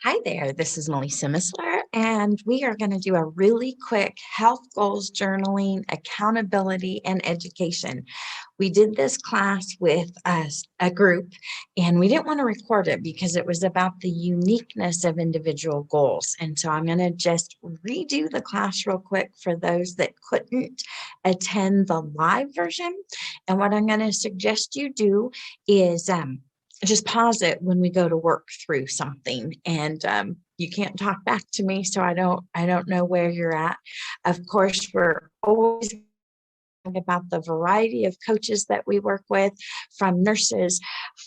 Hi there, this is Melisa Missler, and we are going to do a really quick health goals journaling, accountability, and education. We did this class with a group, and we didn't want to record it because it was about the uniqueness of individual goals. And so I'm going to just redo the class real quick for those that couldn't attend the live version. And what I'm going to suggest you do is just pause it when we go to work through something, and you can't talk back to me, so I don't know where you're at. Of course, we're always about the variety of coaches that we work with, from nurses,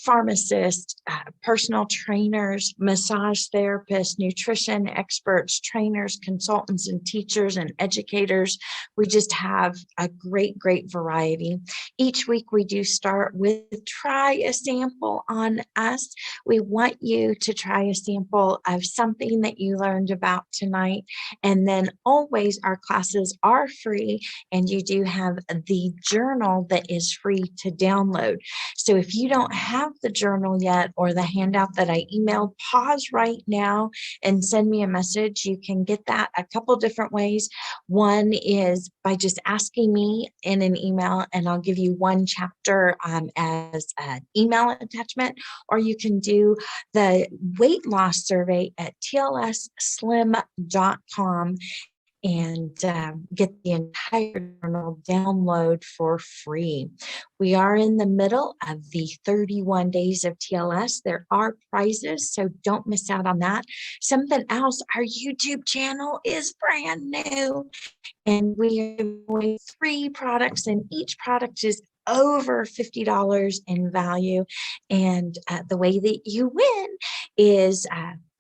pharmacists, personal trainers, massage therapists, nutrition experts, trainers, consultants, and teachers and educators. We just have a great variety. Each week we do start with try a sample on us. We want you to try a sample of something that you learned about tonight. And then always our classes are free, and you do have the journal that is free to download. So if you don't have the journal yet or the handout that I emailed, pause right now and send me a message. You can get that a couple different ways. One is by just asking me in an email, and I'll give you one chapter as an email attachment, or you can do the weight loss survey at tlsslim.com and get the entire journal download for free. We are in the middle of the 31 days of TLS. There are prizes, so don't miss out on that. Something else, our YouTube channel is brand new, and we are giving away 3 products, and each product is over $50 in value. And the way that you win is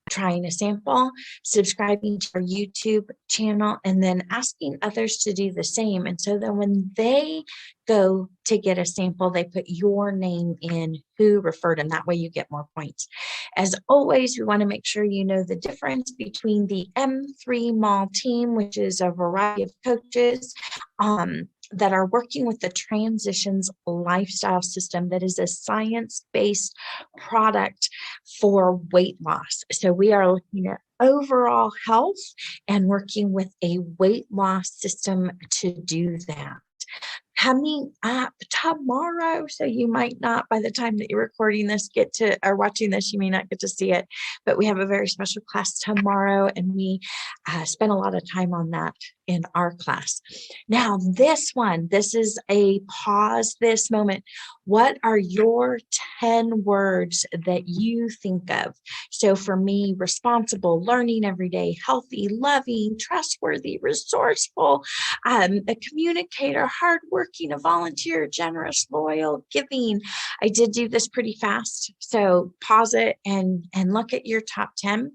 trying a sample, subscribing to our YouTube channel, and then asking others to do the same. And so then when they go to get a sample, they put your name in, who referred them. That way you get more points. As always, we want to make sure you know the difference between the M3 Mall team, which is a variety of coaches that are working with the Transitions Lifestyle System, that is a science-based product for weight loss. So we are looking at overall health and working with a weight loss system to do that. Coming up tomorrow, so you might not, by the time that you're recording this, get to, or watching this, you may not get to see it, but we have a very special class tomorrow, and we spend a lot of time on that in our class. Now, this is a pause this moment. What are your 10 words that you think of? So for me, responsible, learning every day, healthy, loving, trustworthy, resourceful, a communicator, hardworking, a volunteer, generous, loyal, giving. I did do this pretty fast, so pause it and look at your top 10.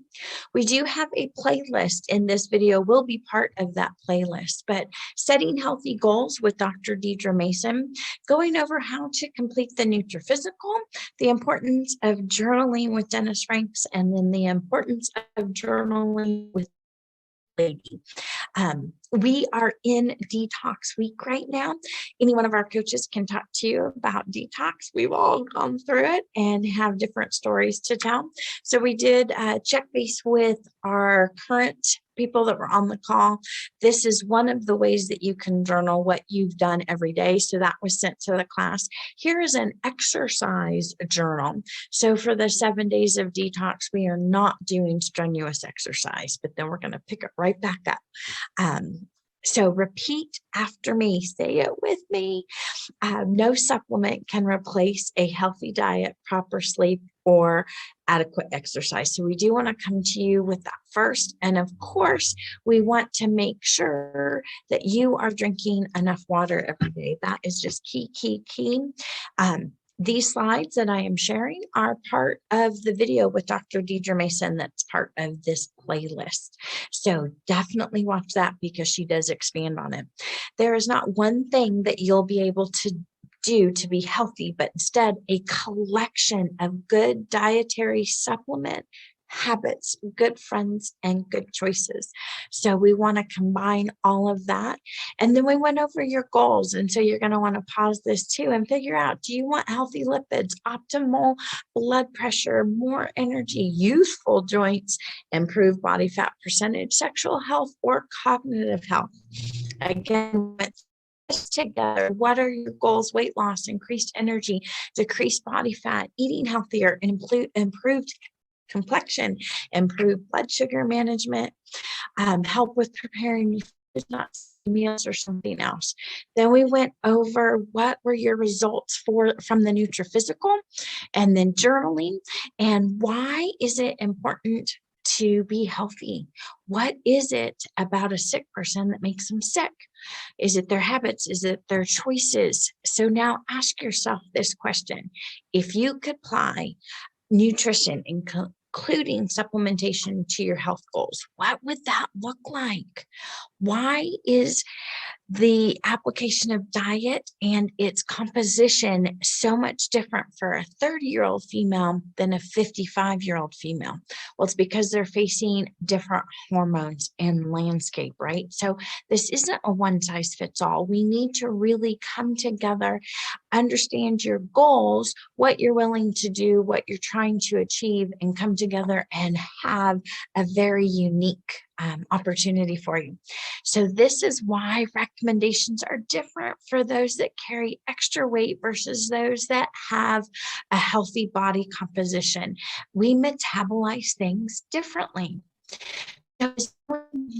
We do have a playlist, and this video will be part of that playlist, but setting healthy goals with Dr. Dee Mason, going over how to complete the Nutri-Physical, the importance of journaling with Dennis Franks, and then the importance of journaling with Lady. We are in detox week right now. Any one of our coaches can talk to you about detox. We've all gone through it and have different stories to tell. So we did check base with our current people that were on the call. This is one of the ways that you can journal what you've done every day. So that was sent to the class. Here is an exercise journal. So for the 7 days of detox, we are not doing strenuous exercise, but then we're going to pick it right back up. So repeat after me, say it with me. No supplement can replace a healthy diet, proper sleep, or adequate exercise. So we do want to come to you with that first. And of course, we want to make sure that you are drinking enough water every day. That is just key. These slides that I am sharing are part of the video with Dr. Dee Mason that's part of this playlist. So definitely watch that because she does expand on it. There is not one thing that you'll be able to do to be healthy, but instead a collection of good dietary supplement, habits, good friends, and good choices. So we want to combine all of that. And then we went over your goals. And so you're going to want to pause this too and figure out, do you want healthy lipids, optimal blood pressure, more energy, youthful joints, improved body fat percentage, sexual health, or cognitive health? Again, with this together, what are your goals? Weight loss, increased energy, decreased body fat, eating healthier, improved complexion, improved blood sugar management, help with preparing your food, not meals or something else. Then we went over what were your results from the Nutri-Physical, and then journaling, and why is it important to be healthy? What is it about a sick person that makes them sick? Is it their habits? Is it their choices? So now ask yourself this question. If you could apply nutrition, including supplementation, to your health goals, what would that look like? Why is the application of diet and its composition so much different for a 30-year-old female than a 55-year-old female? Well, it's because they're facing different hormones and landscape, right? So this isn't a one size fits all. We need to really come together, understand your goals, what you're willing to do, what you're trying to achieve, and come together and have a very unique opportunity for you. So this is why recommendations are different for those that carry extra weight versus those that have a healthy body composition. We metabolize things differently. Is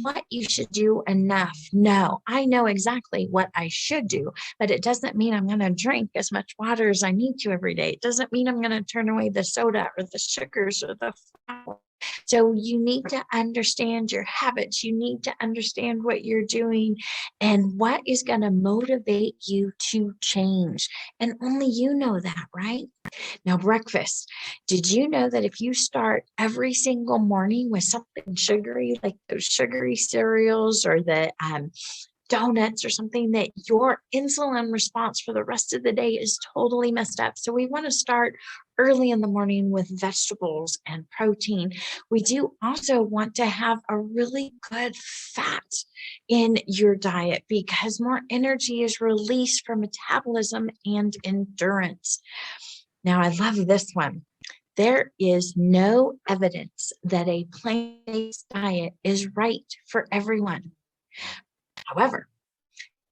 what you should do enough? No, I know exactly what I should do, but it doesn't mean I'm going to drink as much water as I need to every day. It doesn't mean I'm going to turn away the soda or the sugars or the flour. So you need to understand your habits. You need to understand what you're doing and what is going to motivate you to change. And only you know that, right? Now, breakfast. Did you know that if you start every single morning with something sugary, like those sugary cereals or the donuts or something, that your insulin response for the rest of the day is totally messed up? So we want to start early in the morning with vegetables and protein. We do also want to have a really good fat in your diet because more energy is released for metabolism and endurance. Now, I love this one. There is no evidence that a plant-based diet is right for everyone. However,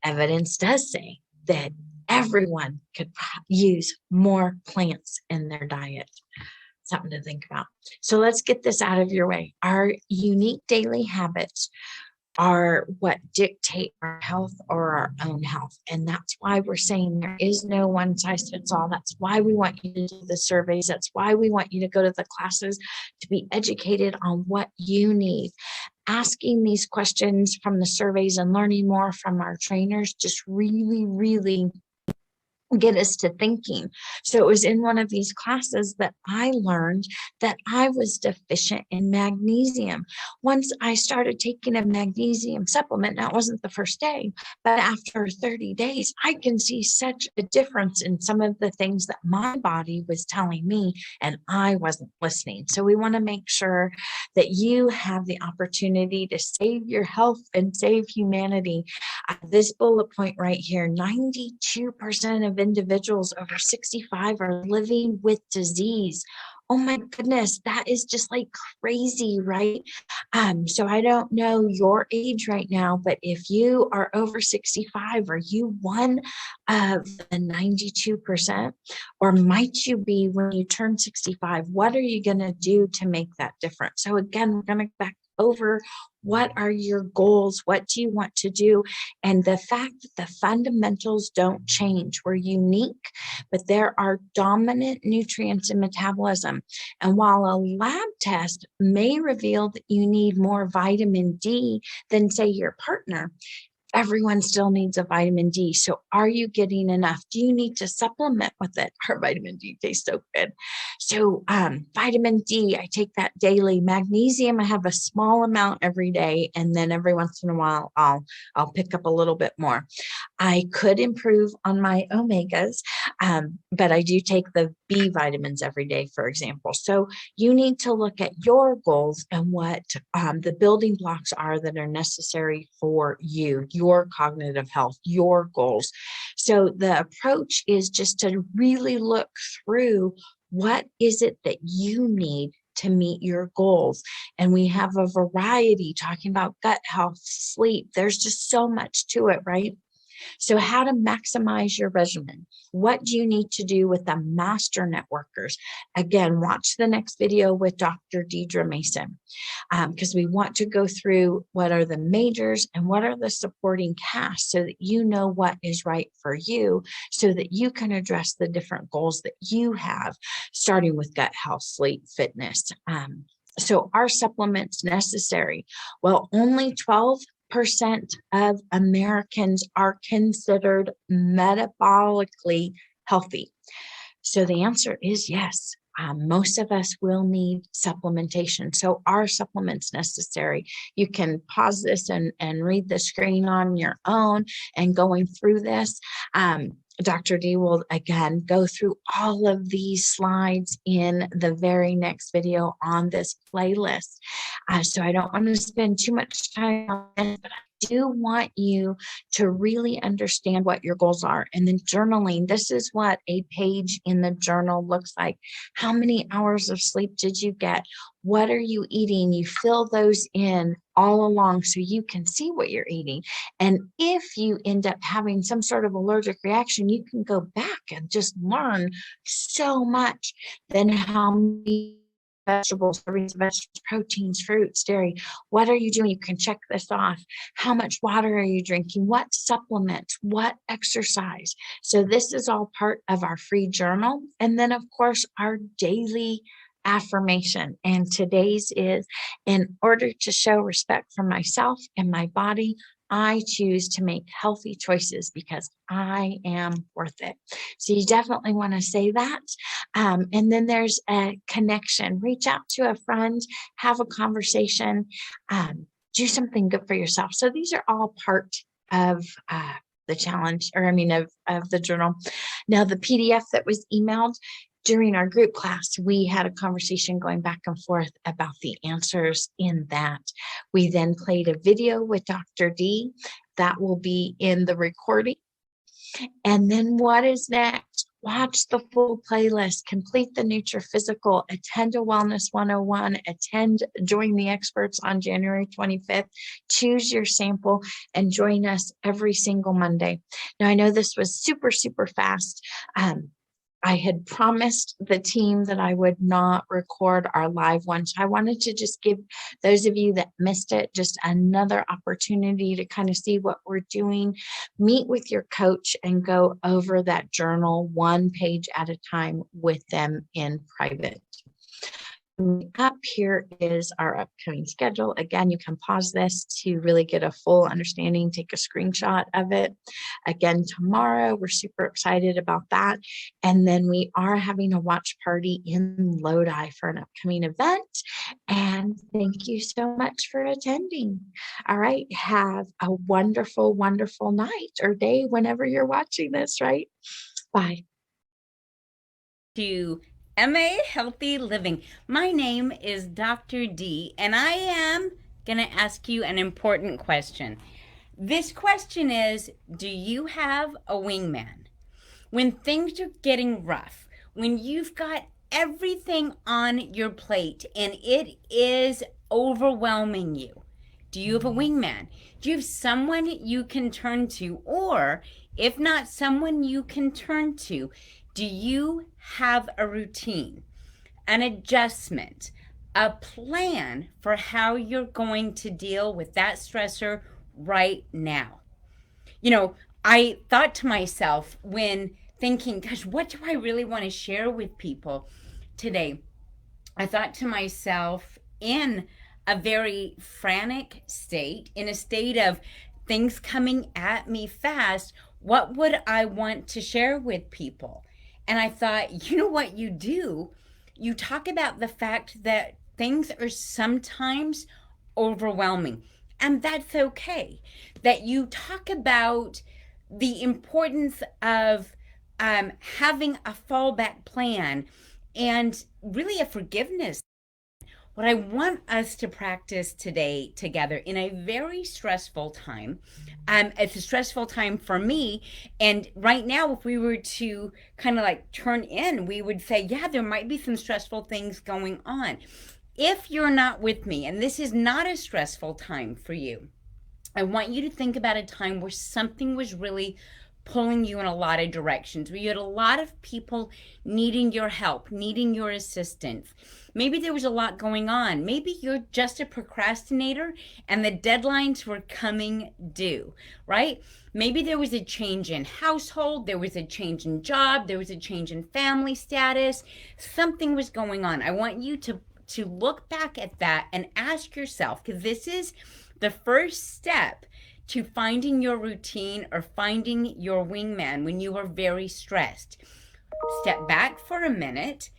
evidence does say that everyone could use more plants in their diet. Something to think about. So let's get this out of your way. Our unique daily habits are what dictate our health or our own health. And that's why we're saying there is no one size fits all. That's why we want you to do the surveys. That's why we want you to go to the classes to be educated on what you need. Asking these questions from the surveys and learning more from our trainers just really, really get us to thinking. So it was in one of these classes that I learned that I was deficient in magnesium. Once I started taking a magnesium supplement, now it wasn't the first day, but after 30 days, I can see such a difference in some of the things that my body was telling me and I wasn't listening. So we want to make sure that you have the opportunity to save your health and save humanity. This bullet point right here, 92% of individuals over 65 are living with disease. Oh my goodness, that is just like crazy, right? So I don't know your age right now, but if you are over 65, are you one of the 92%? Or might you be when you turn 65? What are you going to do to make that difference? So again, we're going to back over what are your goals? What do you want to do? And the fact that the fundamentals don't change. We're unique, but there are dominant nutrients in metabolism. And while a lab test may reveal that you need more vitamin D than, say, your partner, everyone still needs a vitamin D. So are you getting enough? Do you need to supplement with it? Our vitamin D tastes so good. So vitamin D, I take that daily. Magnesium, I have a small amount every day, and then every once in a while I'll pick up a little bit more. I could improve on my omegas, but I do take the B vitamins every day, for example. So you need to look at your goals and what the building blocks are that are necessary for you, your cognitive health, your goals. So the approach is just to really look through what is it that you need to meet your goals. And we have a variety talking about gut health, sleep. There's just so much to it, right? So how to maximize your regimen. What do you need to do with the master networkers? Again, watch the next video with Dr. Deidre Mason, because we want to go through what are the majors and what are the supporting casts so that you know what is right for you, so that you can address the different goals that you have, starting with gut health, sleep, fitness. So are supplements necessary? Well, only 12% of Americans are considered metabolically healthy. So the answer is yes. Most of us will need supplementation. So are supplements necessary? You can pause this and read the screen on your own and going through this. Dr. Dee will again go through all of these slides in the very next video on this playlist. So I don't want to spend too much time on this, but I do want you to really understand what your goals are. And then journaling, this is what a page in the journal looks like. How many hours of sleep did you get? What are you eating? You fill those in all along so you can see what you're eating. And if you end up having some sort of allergic reaction, you can go back and just learn so much. Then how many vegetables, proteins, fruits, dairy. What are you doing? You can check this off. How much water are you drinking? What supplements? What exercise? So this is all part of our free journal. And then, of course, our daily affirmation. And today's is, in order to show respect for myself and my body, I choose to make healthy choices because I am worth it. So you definitely want to say that. And then there's a connection. Reach out to a friend, have a conversation, do something good for yourself. So these are all part of the challenge, or of the journal. Now, the PDF that was emailed during our group class, we had a conversation going back and forth about the answers in that. We then played a video with Dr. Dee that will be in the recording. And then what is next? Watch the full playlist, complete the Nutri-Physical, attend a Wellness 101, join the experts on January 25th, choose your sample, and join us every single Monday. Now, I know this was super, super fast. I had promised the team that I would not record our live one. So I wanted to just give those of you that missed it just another opportunity to kind of see what we're doing. Meet with your coach and go over that journal one page at a time with them in private. Up here is our upcoming schedule. Again, you can pause this to really get a full understanding, take a screenshot of it. Again, tomorrow, we're super excited about that. And then we are having a watch party in Lodi for an upcoming event. And thank you so much for attending. All right, have a wonderful, wonderful night or day whenever you're watching this, right? Bye. To MA Healthy Living. My name is Dr. Dee, and I am going to ask you an important question. This question is, do you have a wingman? When things are getting rough, when you've got everything on your plate and it is overwhelming you, do you have a wingman? Do you have someone you can turn to? Or if not someone you can turn to, do you have a routine, an adjustment, a plan for how you're going to deal with that stressor right now? I thought to myself when thinking, gosh, what do I really want to share with people today? I thought to myself, in a very frantic state, in a state of things coming at me fast, what would I want to share with people? And I thought, you know what you do? You talk about the fact that things are sometimes overwhelming, and that's okay. That you talk about the importance of having a fallback plan and really a forgiveness. What I want us to practice today together in a very stressful time, it's a stressful time for me. And right now, if we were to kind of like turn in, we would say, yeah, there might be some stressful things going on. If you're not with me and this is not a stressful time for you, I want you to think about a time where something was really pulling you in a lot of directions, where you had a lot of people needing your help, needing your assistance. Maybe there was a lot going on. Maybe you're just a procrastinator and the deadlines were coming due, right? Maybe there was a change in household, there was a change in job, there was a change in family status. Something was going on. I want you to look back at that and ask yourself, because this is the first step to finding your routine or finding your wingman when you are very stressed. Step back for a minute.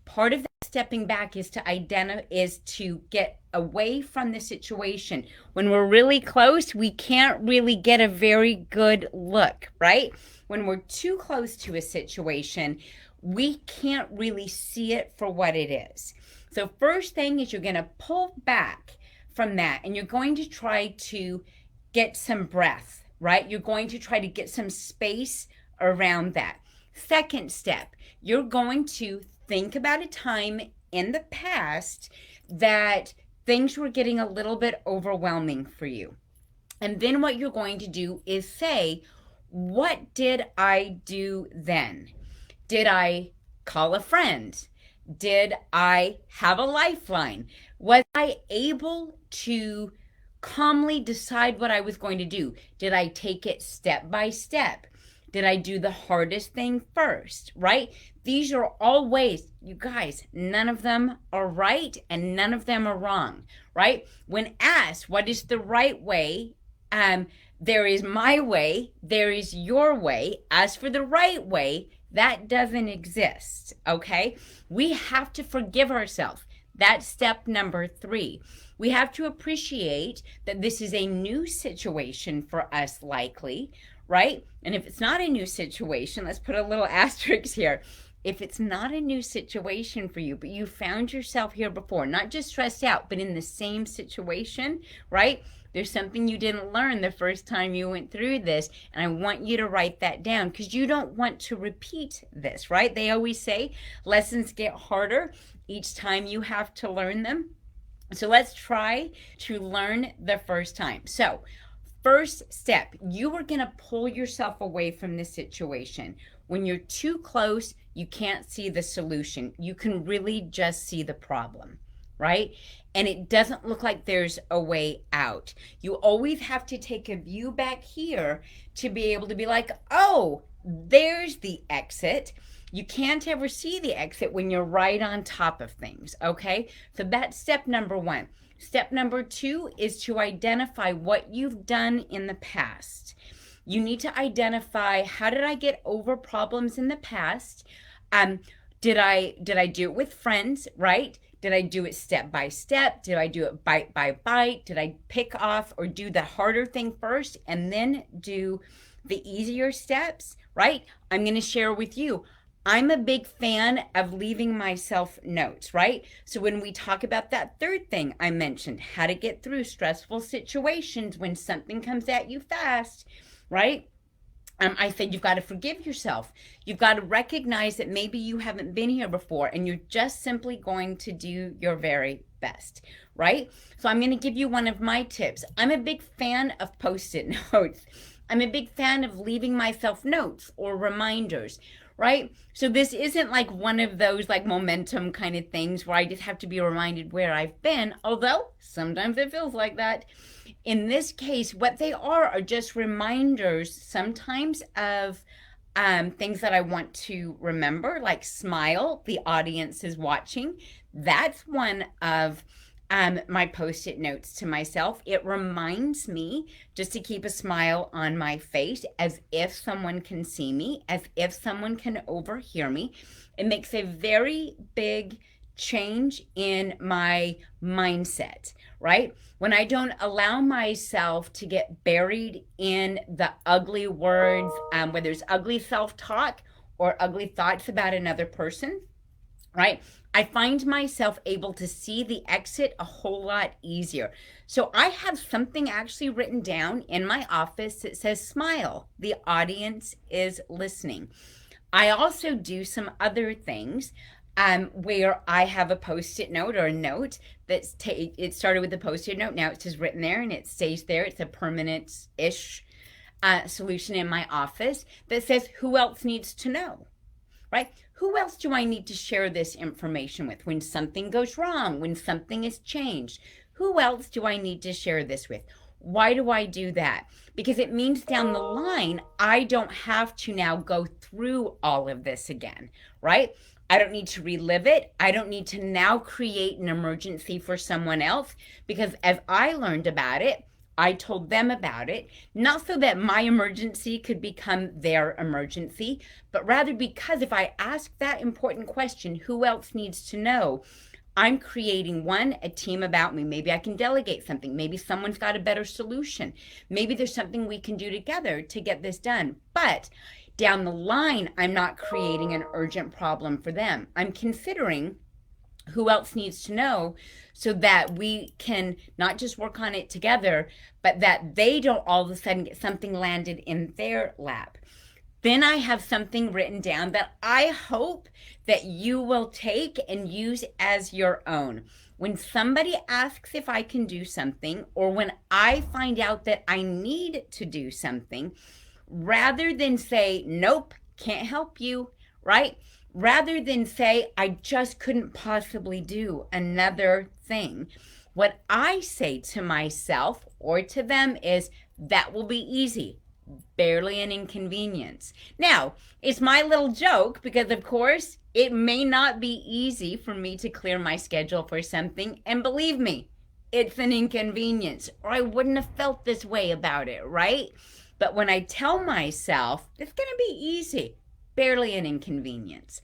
Part of that stepping back is to get away from the situation. When we're really close, we can't really get a very good look, right? When we're too close to a situation, we can't really see it for what it is. So first thing is you're going to pull back from that and you're going to try to get some breath, right? You're going to try to get some space around that. Second step, you're going to think about a time in the past that things were getting a little bit overwhelming for you. And then what you're going to do is say, what did I do then? Did I call a friend? Did I have a lifeline? Was I able to calmly decide what I was going to do? Did I take it step by step? Did I do the hardest thing first, right? These are all ways, you guys, none of them are right and none of them are wrong, right? When asked what is the right way, there is my way, there is your way. As for the right way, that doesn't exist, okay? We have to forgive ourselves. That's step number 3. We have to appreciate that this is a new situation for us, likely, right? And if it's not a new situation, let's put a little asterisk here. If it's not a new situation for you, but you found yourself here before, not just stressed out, but in the same situation, right? There's something you didn't learn the first time you went through this, and I want you to write that down because you don't want to repeat this, right? They always say lessons get harder each time you have to learn them. So let's try to learn the first time. So first step, you are going to pull yourself away from the situation. When you're too close, you can't see the solution. You can really just see the problem, right? And it doesn't look like there's a way out. You always have to take a view back here to be able to be like, oh, there's the exit. You can't ever see the exit when you're right on top of things, okay? So that's step number 1. Step number 2 is to identify what you've done in the past. You need to identify, how did I get over problems in the past? Did I do it with friends, right? Did I do it step by step? Did I do it bite by bite? Did I pick off or do the harder thing first and then do the easier steps, right? I'm going to share with you. I'm a big fan of leaving myself notes, right? So when we talk about that third thing I mentioned, how to get through stressful situations when something comes at you fast, right? I said you've got to forgive yourself. You've got to recognize that maybe you haven't been here before and you're just simply going to do your very best, right? So I'm going to give you one of my tips. I'm a big fan of Post-it notes. I'm a big fan of leaving myself notes or reminders, right? So this isn't like one of those like momentum kind of things where I just have to be reminded where I've been, although sometimes it feels like that. In this case, what they are just reminders sometimes of things that I want to remember, like smile, the audience is watching. That's one of my post-it notes to myself. It reminds me just to keep a smile on my face, as if someone can see me, as if someone can overhear me. It makes a very big change in my mindset, right? When I don't allow myself to get buried in the ugly words, whether it's ugly self-talk or ugly thoughts about another person, right? I find myself able to see the exit a whole lot easier. So I have something actually written down in my office that says, smile, the audience is listening. I also do some other things where I have a post-it note or a note that's, it started with a post-it note, now it's just written there and it stays there. It's a permanent-ish solution in my office that says, who else needs to know? Right? Who else do I need to share this information with when something goes wrong, when something is changed? Who else do I need to share this with? Why do I do that? Because it means down the line, I don't have to now go through all of this again, right? I don't need to relive it. I don't need to now create an emergency for someone else, because as I learned about it, I told them about it, not so that my emergency could become their emergency, but rather because if I ask that important question, who else needs to know? I'm creating, one, a team about me. Maybe I can delegate something. Maybe someone's got a better solution. Maybe there's something we can do together to get this done. But down the line, I'm not creating an urgent problem for them. I'm considering who else needs to know so that we can not just work on it together, but that they don't all of a sudden get something landed in their lap. Then I have something written down that I hope that you will take and use as your own. When somebody asks if I can do something, or when I find out that I need to do something, rather than say, nope, can't help you, right? Rather than say, I just couldn't possibly do another thing, what I say to myself or to them is, that will be easy, barely an inconvenience. Now, it's my little joke because, of course, it may not be easy for me to clear my schedule for something. And believe me, it's an inconvenience, or I wouldn't have felt this way about it, right? But when I tell myself, it's going to be easy, barely an inconvenience,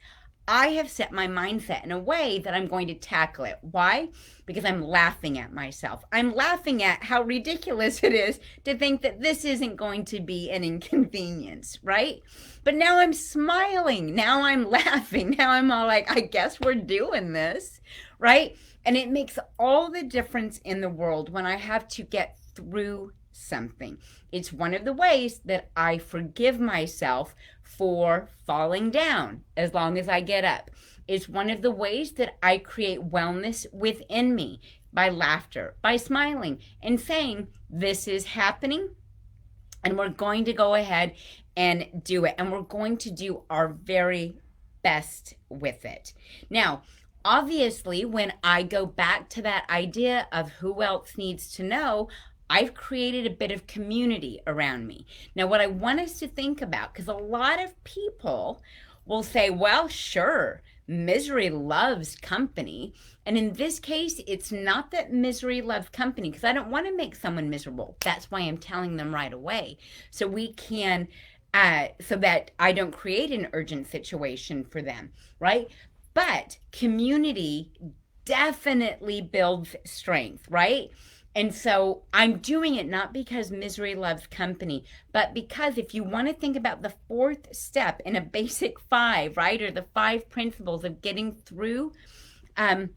I have set my mindset in a way that I'm going to tackle it. Why? Because I'm laughing at myself. I'm laughing at how ridiculous it is to think that this isn't going to be an inconvenience, right? But now I'm smiling. Now I'm laughing. Now I'm all like, I guess we're doing this, right? And it makes all the difference in the world when I have to get through something. It's one of the ways that I forgive myself for falling down as long as I get up. It's one of the ways that I create wellness within me, by laughter, by smiling and saying, this is happening and we're going to go ahead and do it. And we're going to do our very best with it. Now, obviously, when I go back to that idea of who else needs to know, I've created a bit of community around me. Now, what I want us to think about, because a lot of people will say, well, sure, misery loves company. And in this case, it's not that misery loves company, because I don't want to make someone miserable. That's why I'm telling them right away. So we can, so that I don't create an urgent situation for them, right? But community definitely builds strength, right? And so I'm doing it not because misery loves company, but because if you want to think about the fourth step in a basic 5, right, or the 5 principles of getting through a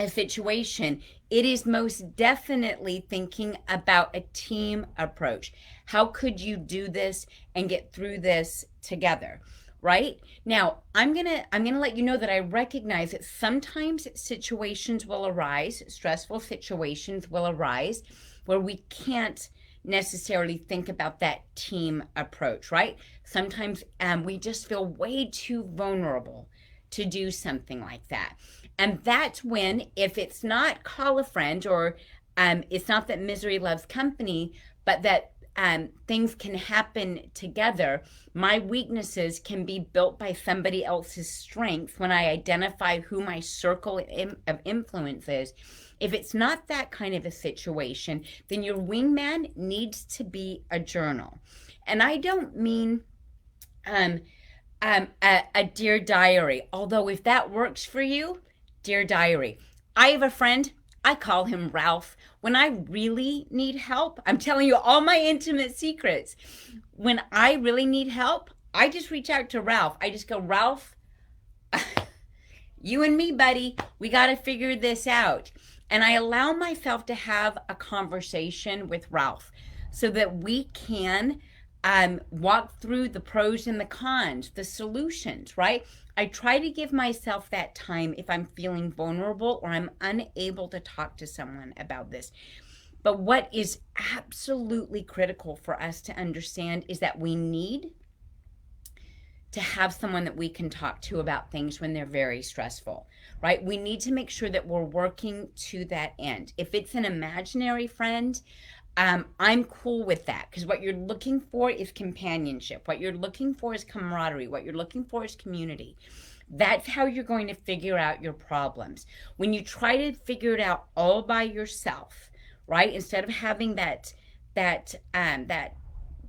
situation, it is most definitely thinking about a team approach. How could you do this and get through this together? Right? Now, I'm gonna let you know that I recognize that sometimes situations will arise, stressful situations will arise, where we can't necessarily think about that team approach, right? Sometimes we just feel way too vulnerable to do something like that. And that's when, if it's not call a friend, or it's not that misery loves company, but that things can happen together. My weaknesses can be built by somebody else's strength when I identify who my circle of influence is. If it's not that kind of a situation, then your wingman needs to be a journal. And I don't mean a dear diary, although if that works for you, dear diary. I have a friend, I call him Ralph. When I really need help, I'm telling you all my intimate secrets. When I really need help, I just reach out to Ralph. I just go, Ralph, you and me, buddy, we got to figure this out. And I allow myself to have a conversation with Ralph so that we can walk through the pros and the cons, the solutions, right? I try to give myself that time if I'm feeling vulnerable or I'm unable to talk to someone about this. But what is absolutely critical for us to understand is that we need to have someone that we can talk to about things when they're very stressful, right? We need to make sure that we're working to that end. If it's an imaginary friend, I'm cool with that, because what you're looking for is companionship. What you're looking for is camaraderie. What you're looking for is community. That's how you're going to figure out your problems. When you try to figure it out all by yourself, right? Instead of having that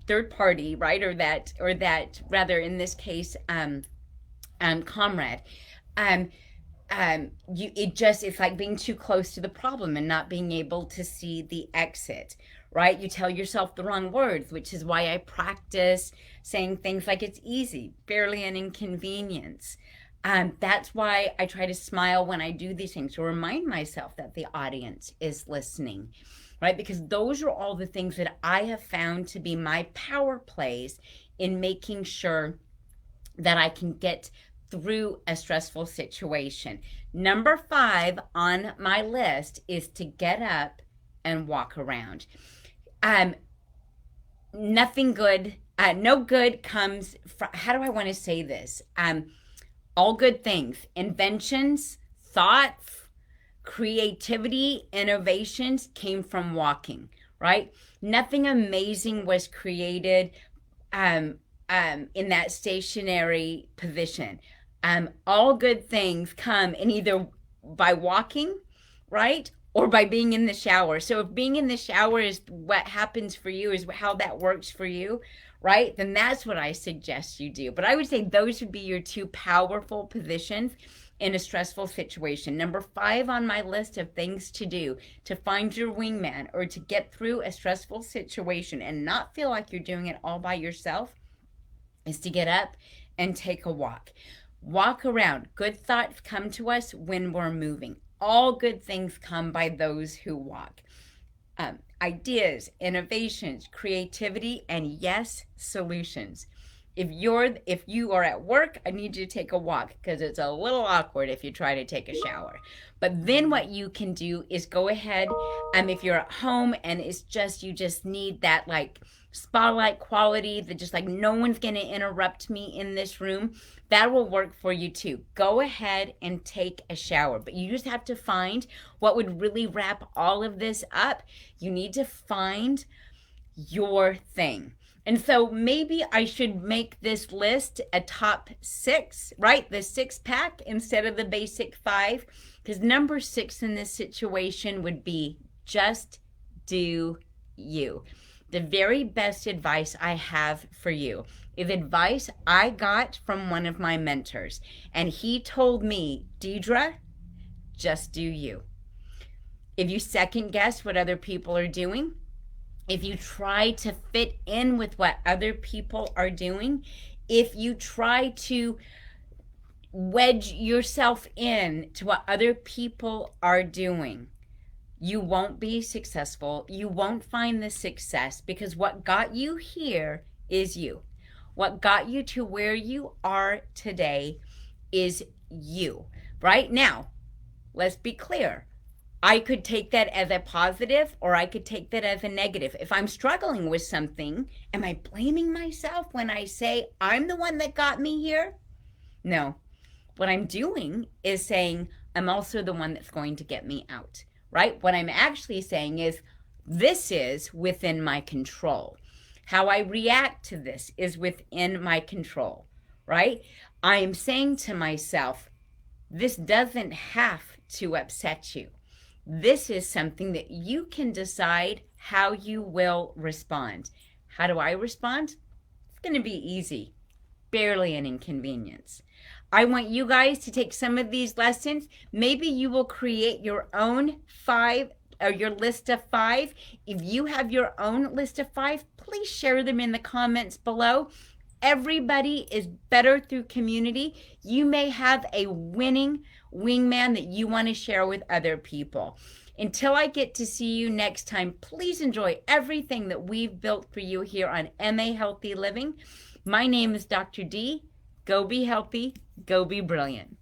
third party, right? Or that rather in this case, comrade. It's like being too close to the problem and not being able to see the exit, right? You tell yourself the wrong words, which is why I practice saying things like it's easy, barely an inconvenience. That's why I try to smile when I do these things, to remind myself that the audience is listening, right? Because those are all the things that I have found to be my power plays in making sure that I can get through a stressful situation. Number 5 on my list is to get up and walk around. Nothing good, no good comes from, how do I want to say this? All good things, inventions, thoughts, creativity, innovations came from walking, right? Nothing amazing was created in that stationary position. All good things come in either by walking, right? Or by being in the shower. So if being in the shower is what happens for you, is how that works for you, right? Then that's what I suggest you do. But I would say those would be your 2 powerful positions in a stressful situation. Number 5 on my list of things to do to find your wingman or to get through a stressful situation and not feel like you're doing it all by yourself is to get up and take a walk. Walk around. Good thoughts come to us when we're moving. All good things come by those who walk. Ideas, innovations, creativity, and yes, solutions. If you are at work, I need you to take a walk, because it's a little awkward if you try to take a shower. But then what you can do is go ahead, if you're at home and it's just, you just need that like spotlight quality, that just like no one's going to interrupt me in this room, that will work for you too. Go ahead and take a shower, but you just have to find what would really wrap all of this up. You need to find your thing. And so maybe I should make this list a top 6, right? The 6-pack instead of the basic 5, because number 6 in this situation would be just do you. The very best advice I have for you is advice I got from one of my mentors. And he told me, Deidre, just do you. If you second guess what other people are doing, if you try to fit in with what other people are doing, if you try to wedge yourself in to what other people are doing, you won't be successful. You won't find the success, because what got you here is you. What got you to where you are today is you. Right now, let's be clear. I could take that as a positive, or I could take that as a negative. If I'm struggling with something, am I blaming myself when I say I'm the one that got me here? No. What I'm doing is saying I'm also the one that's going to get me out, right? What I'm actually saying is this is within my control. How I react to this is within my control, right? I am saying to myself, this doesn't have to upset you. This is something that you can decide how you will respond. How do I respond? It's going to be easy, barely an inconvenience. I want you guys to take some of these lessons. Maybe you will create your own five or your list of five. If you have your own list of five, please share them in the comments below. Everybody is better through community. You may have a winning wingman that you want to share with other people. Until I get to see you next time, please enjoy everything that we've built for you here on MA Healthy Living. My name is Dr. Dee. Go be healthy. Go be brilliant.